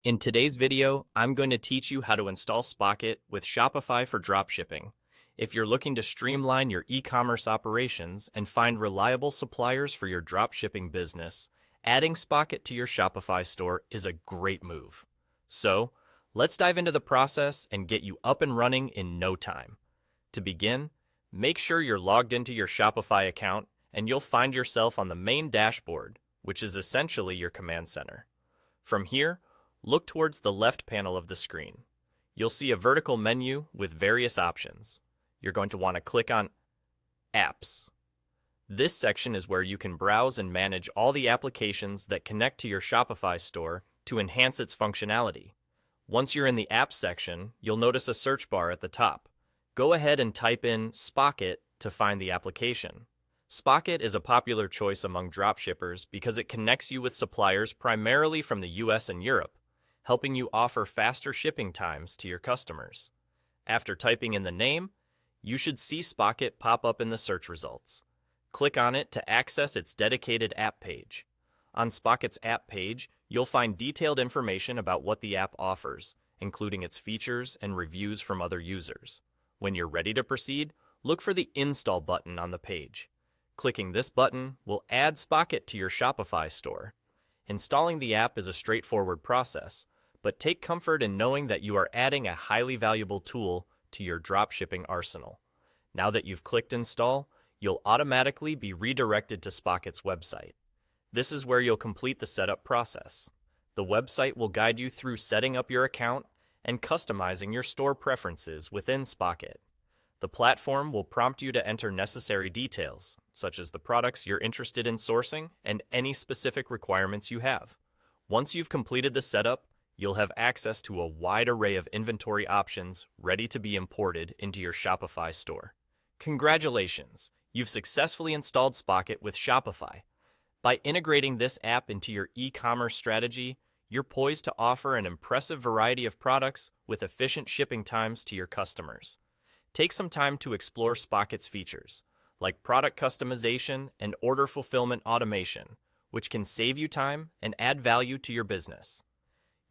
In today's video, I'm going to teach you how to install Spocket with Shopify for dropshipping. If you're looking to streamline your e-commerce operations and find reliable suppliers for your dropshipping business, adding Spocket to your Shopify store is a great move. So, let's dive into the process and get you up and running in no time. To begin, make sure you're logged into your Shopify account and you'll find yourself on the main dashboard, which is essentially your command center. From here, look towards the left panel of the screen. You'll see a vertical menu with various options. You're going to want to click on Apps. This section is where you can browse and manage all the applications that connect to your Shopify store to enhance its functionality. Once you're in the Apps section, you'll notice a search bar at the top. Go ahead and type in Spocket to find the application. Spocket is a popular choice among dropshippers because it connects you with suppliers primarily from the US and Europe, helping you offer faster shipping times to your customers. After typing in the name, you should see Spocket pop up in the search results. Click on it to access its dedicated app page. On Spocket's app page, you'll find detailed information about what the app offers, including its features and reviews from other users. When you're ready to proceed, look for the Install button on the page. Clicking this button will add Spocket to your Shopify store. Installing the app is a straightforward process, but take comfort in knowing that you are adding a highly valuable tool to your dropshipping arsenal. Now that you've clicked Install, you'll automatically be redirected to Spocket's website. This is where you'll complete the setup process. The website will guide you through setting up your account and customizing your store preferences within Spocket. The platform will prompt you to enter necessary details, such as the products you're interested in sourcing and any specific requirements you have. Once you've completed the setup, you'll have access to a wide array of inventory options ready to be imported into your Shopify store. Congratulations! You've successfully installed Spocket with Shopify. By integrating this app into your e-commerce strategy, you're poised to offer an impressive variety of products with efficient shipping times to your customers. Take some time to explore Spocket's features, like product customization and order fulfillment automation, which can save you time and add value to your business.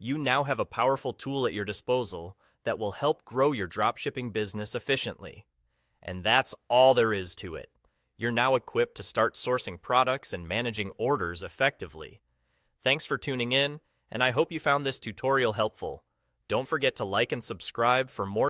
You now have a powerful tool at your disposal that will help grow your dropshipping business efficiently. And that's all there is to it. You're now equipped to start sourcing products and managing orders effectively. Thanks for tuning in, and I hope you found this tutorial helpful. Don't forget to like and subscribe for more